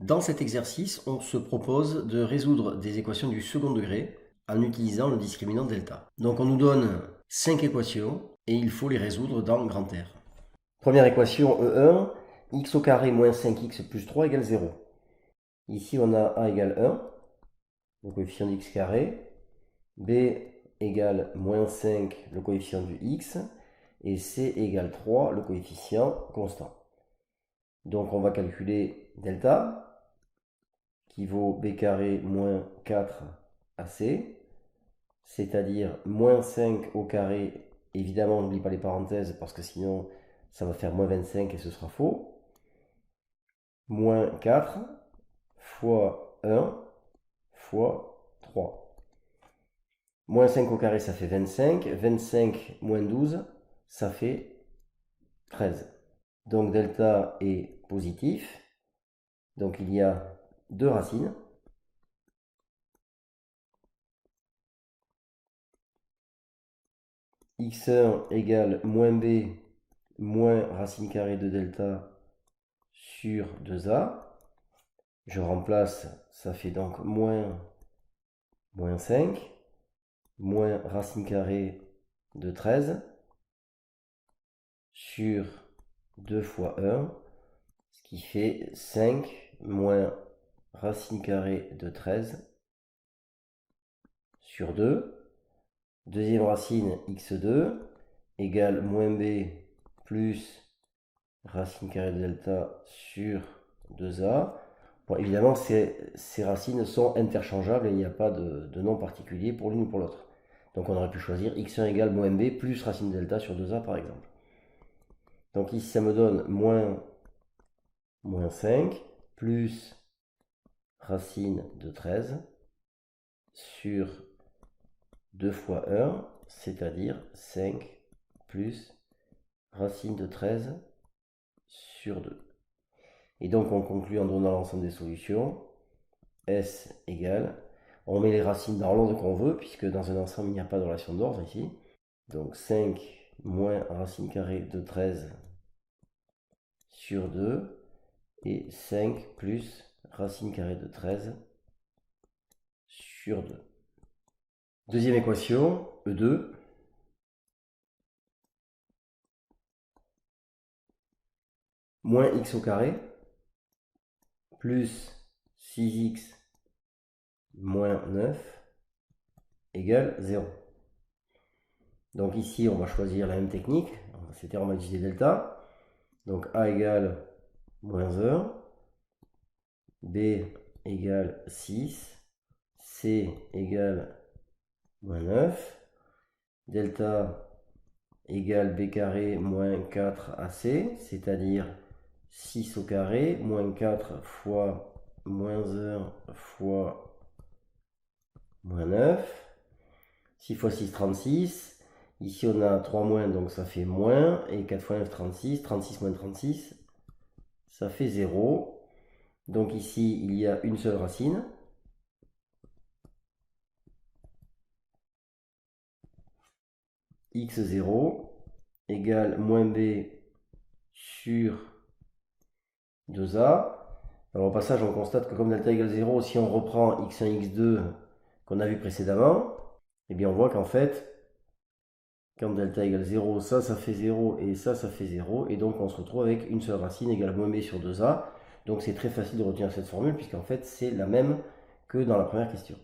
Dans cet exercice, on se propose de résoudre des équations du second degré en utilisant le discriminant delta. Donc on nous donne 5 équations et il faut les résoudre dans grand R. Première équation E1, x au carré moins 5x plus 3 égale 0. Ici on a a égale 1, le coefficient de x carré, b égale moins 5, le coefficient du x, et c égale 3, le coefficient constant. Donc on va calculer delta, qui vaut b carré moins 4ac, c'est-à-dire moins 5 au carré. Évidemment, on n'oublie pas les parenthèses parce que sinon ça va faire moins 25 et ce sera faux. Moins 4 fois 1 fois 3. Moins 5 au carré, ça fait 25. 25 moins 12, ça fait 13. Donc delta est positif. Donc il y a deux racines. x1 égale moins b moins racine carrée de delta sur 2a. Je remplace, ça fait donc moins 5, moins racine carrée de 13 sur 2 fois 1, ce qui fait 5 moins racine carrée de 13 sur 2. Deuxième racine, x2 égale moins b plus racine carrée de delta sur 2a. Bon, évidemment, ces racines sont interchangeables et il n'y a pas de nom particulier pour l'une ou pour l'autre. Donc on aurait pu choisir x1 égale moins b plus racine de delta sur 2a par exemple. Donc ici ça me donne moins 5 plus racine de 13 sur 2 fois 1, c'est-à-dire 5 plus racine de 13 sur 2. Et donc on conclut en donnant l'ensemble des solutions. S égale, on met les racines dans l'ordre qu'on veut, puisque dans un ensemble il n'y a pas de relation d'ordre ici. Donc 5 moins racine carrée de 13 sur 2 et 5 plus racine carrée de 13 sur 2. Deuxième équation, E2. Moins x au carré plus 6x moins 9 égale 0. Donc ici, on va choisir la même technique, c'est-à-dire on va utiliser delta. Donc a égale moins 1, b égale 6, c égale moins 9, delta égale b carré moins 4ac, c'est-à-dire 6 au carré, moins 4 fois moins 1 fois moins 9. 6 fois 6, 36. Ici, on a 3 moins, donc ça fait moins. Et 4 fois 9, 36. 36 moins 36, ça fait 0. Donc ici, il y a une seule racine. x0 égale moins b sur 2a. Alors au passage, on constate que comme delta égale 0, si on reprend x1, x2 qu'on a vu précédemment, eh bien on voit qu'en fait, quand delta égale 0, ça fait 0 et ça fait 0. Et donc on se retrouve avec une seule racine égale moins b sur 2a. Donc c'est très facile de retenir cette formule puisqu'en fait c'est la même que dans la première question.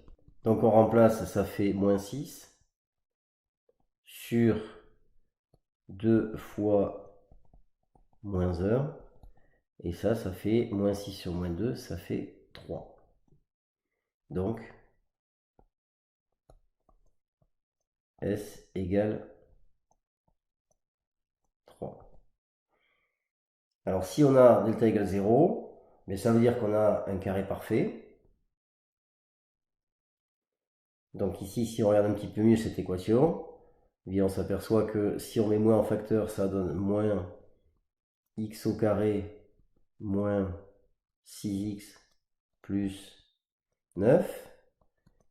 Donc on remplace, ça fait moins 6 sur 2 fois moins 1. Et ça fait moins 6 sur moins 2, ça fait 3. Donc S égale 3. Alors si on a delta égale 0, mais ça veut dire qu'on a un carré parfait. Donc ici, si on regarde un petit peu mieux cette équation, eh bien on s'aperçoit que si on met moins en facteur, ça donne moins x au carré moins 6x plus 9,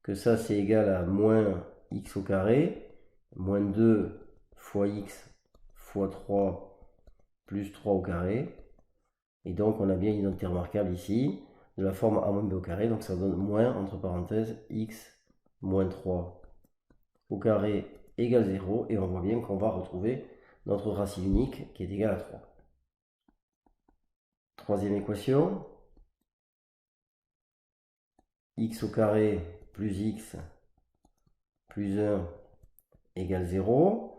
que ça c'est égal à moins x au carré, moins 2 fois x fois 3 plus 3 au carré. Et donc on a bien une identité remarquable ici. de la forme a moins b au carré, donc ça donne moins, entre parenthèses, x moins 3 au carré égale 0, et on voit bien qu'on va retrouver notre racine unique qui est égale à 3. Troisième équation, x au carré plus x plus 1 égale 0.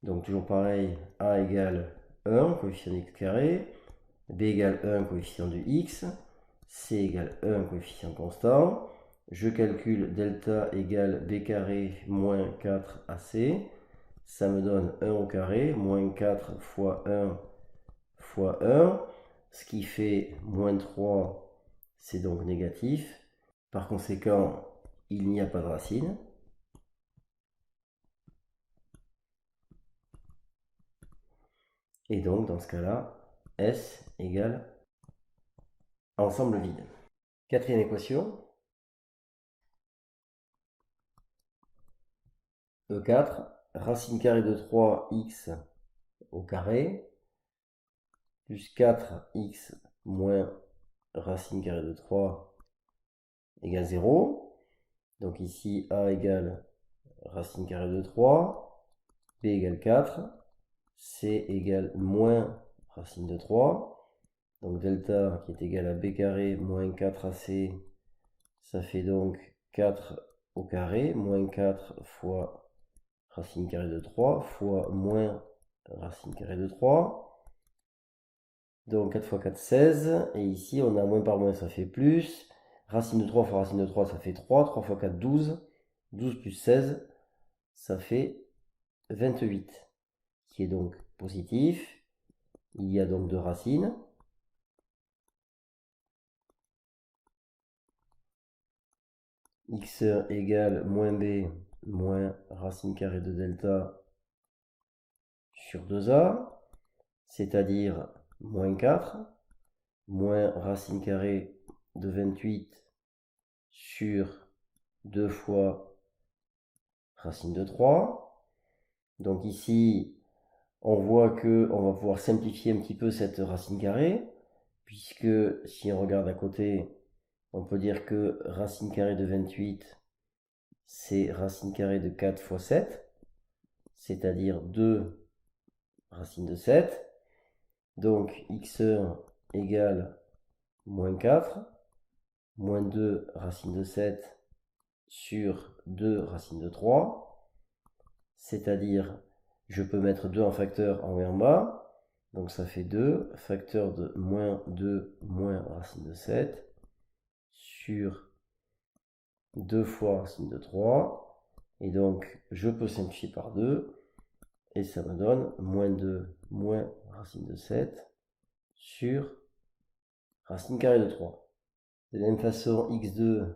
Donc toujours pareil, a égale 1, coefficient de x carré, b égale 1, coefficient de x, c égale 1, coefficient constant. Je calcule delta égale b carré moins 4ac. Ça me donne 1 au carré, moins 4 fois 1 fois 1, ce qui fait moins 3, c'est donc négatif. Par conséquent, il n'y a pas de racine. Et donc, dans ce cas-là, S égale ensemble vide. Quatrième équation. E4, racine carrée de 3x au carré, plus 4x moins racine carrée de 3 égale 0. Donc ici, a égale racine carrée de 3, b égale 4, c égale moins racine de 3. Donc delta qui est égal à b carré moins 4ac, ça fait donc 4 au carré, moins 4 fois racine carrée de 3 fois moins racine carrée de 3. Donc 4 fois 4, 16. Et ici, on a moins par moins, ça fait plus. Racine de 3 fois racine de 3, ça fait 3. 3 fois 4, 12. 12 plus 16, ça fait 28. Qui est donc positif. Il y a donc deux racines. X égale moins b moins racine carrée de delta sur 2a. C'est-à-dire moins 4, moins racine carrée de 28 sur 2 fois racine de 3. Donc ici, on voit que on va pouvoir simplifier un petit peu cette racine carrée, puisque si on regarde à côté, on peut dire que racine carrée de 28, c'est racine carrée de 4 fois 7, c'est-à-dire 2 racine de 7. Donc x1 égale moins 4, moins 2 racine de 7 sur 2 racine de 3, c'est-à-dire je peux mettre 2 en facteur en haut et en bas, donc ça fait 2, facteur de moins 2 moins racine de 7 sur 2 fois racine de 3, et donc je peux simplifier par 2, et ça me donne moins 2 moins racine de 7 sur racine carrée de 3. De la même façon, x2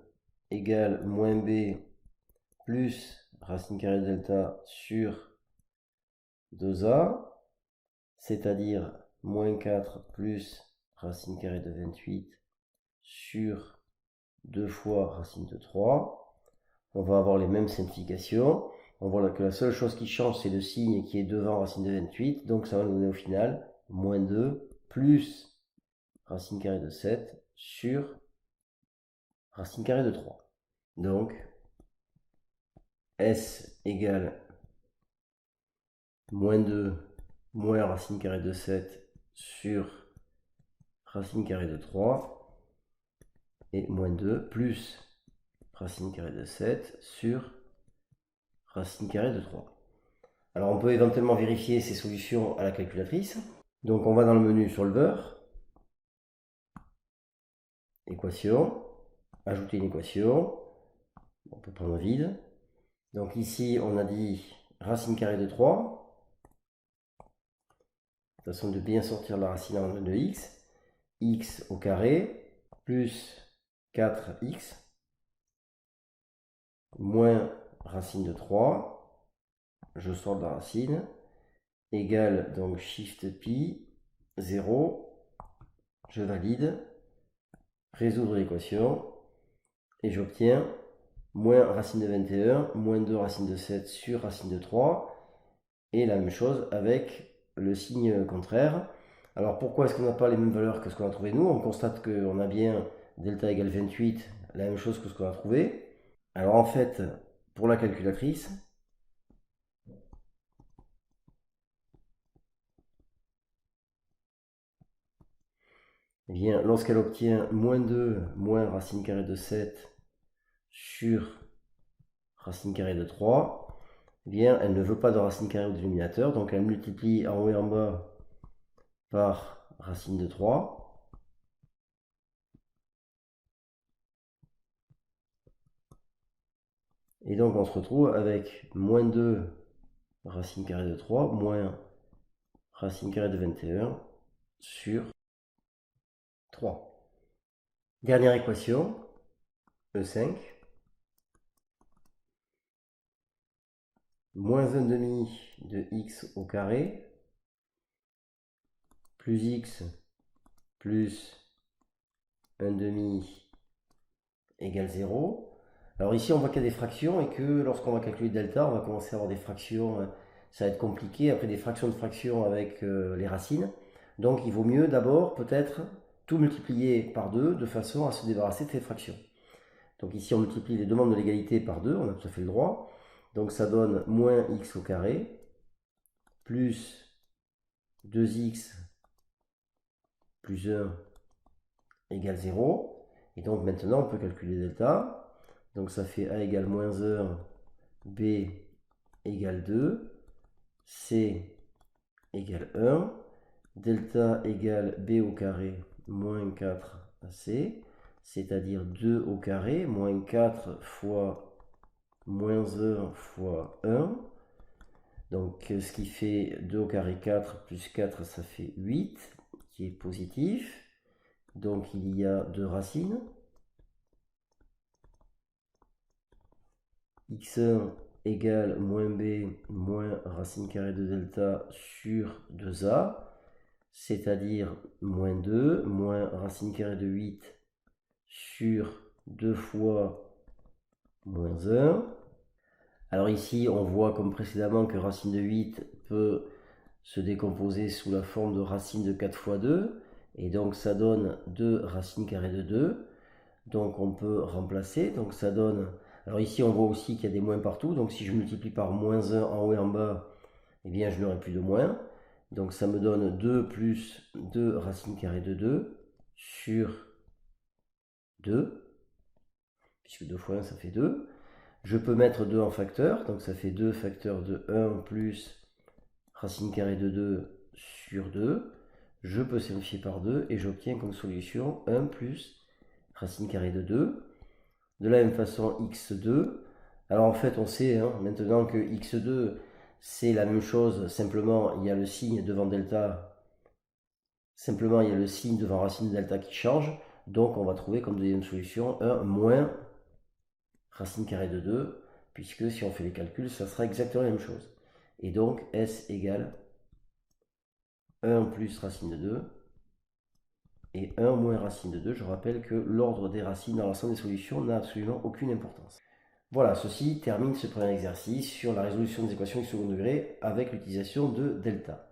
égale moins b plus racine carrée de delta sur 2a, c'est-à-dire moins 4 plus racine carrée de 28 sur 2 fois racine de 3. On va avoir les mêmes simplifications. On voit que la seule chose qui change, c'est le signe qui est devant racine de 28. Donc ça va nous donner au final moins 2 plus racine carrée de 7 sur racine carrée de 3. Donc S égale moins 2 moins racine carrée de 7 sur racine carrée de 3 et moins 2 plus racine carrée de 7 sur racine carrée de 3. Alors on peut éventuellement vérifier ces solutions à la calculatrice. Donc on va dans le menu solveur, équation, ajouter une équation, on peut prendre vide. Donc ici on a dit racine carrée de 3, façon de bien sortir la racine en de x, x au carré plus 4x moins racine de 3, je sors de la racine, égale donc shift pi 0, je valide, résoudre l'équation, et j'obtiens moins racine de 21, moins 2 racine de 7 sur racine de 3, et la même chose avec le signe contraire. Alors pourquoi est-ce qu'on n'a pas les mêmes valeurs que ce qu'on a trouvé nous? On constate qu'on a bien delta égale 28, la même chose que ce qu'on a trouvé. Alors en fait, pour la calculatrice, eh bien, lorsqu'elle obtient moins 2 moins racine carrée de 7 sur racine carrée de 3, eh bien, elle ne veut pas de racine carrée au dénominateur, donc elle multiplie en haut et en bas par racine de 3. Et donc on se retrouve avec moins 2 racine carrée de 3 moins racine carrée de 21 sur 3. Dernière équation, E5, moins 1 demi de x au carré, plus x plus 1 demi égale 0. Alors ici on voit qu'il y a des fractions et que lorsqu'on va calculer delta, on va commencer à avoir des fractions, ça va être compliqué, après des fractions de fractions avec les racines. Donc il vaut mieux d'abord peut-être tout multiplier par 2 de façon à se débarrasser de ces fractions. Donc ici on multiplie les demandes de l'égalité par 2, on a tout à fait le droit. Donc ça donne moins x au carré plus 2x plus 1 égale 0. Et donc maintenant on peut calculer delta. Donc ça fait a égale moins 1, b égale 2, c égale 1, delta égale b au carré moins 4ac, c'est-à-dire 2 au carré, moins 4 fois moins 1 fois 1. Donc ce qui fait 2 au carré 4 plus 4, ça fait 8, qui est positif. Donc il y a 2 racines. x1 égale moins b moins racine carrée de delta sur 2a, c'est-à-dire moins 2 moins racine carrée de 8 sur 2 fois moins 1. Alors ici, on voit comme précédemment que racine de 8 peut se décomposer sous la forme de racine de 4 fois 2, et donc ça donne 2 racine carrée de 2. Donc on peut remplacer, donc ça donne... Alors ici on voit aussi qu'il y a des moins partout, donc si je multiplie par moins 1 en haut et en bas, eh bien je n'aurai plus de moins. Donc ça me donne 2 plus 2 racine carrée de 2 sur 2, puisque 2 fois 1 ça fait 2. Je peux mettre 2 en facteur, donc ça fait 2 facteur de 1 plus racine carrée de 2 sur 2. Je peux simplifier par 2 et j'obtiens comme solution 1 plus racine carrée de 2. De la même façon, x2. Alors en fait, on sait maintenant que x2, c'est la même chose, simplement il y a le signe devant delta, simplement il y a le signe devant racine de delta qui change. Donc on va trouver comme deuxième solution 1 moins racine carrée de 2, puisque si on fait les calculs, ça sera exactement la même chose. Et donc S égale 1 plus racine de 2 et 1 moins racine de 2. Je rappelle que l'ordre des racines dans l'ensemble des solutions n'a absolument aucune importance. Voilà, ceci termine ce premier exercice sur la résolution des équations du second degré avec l'utilisation de delta.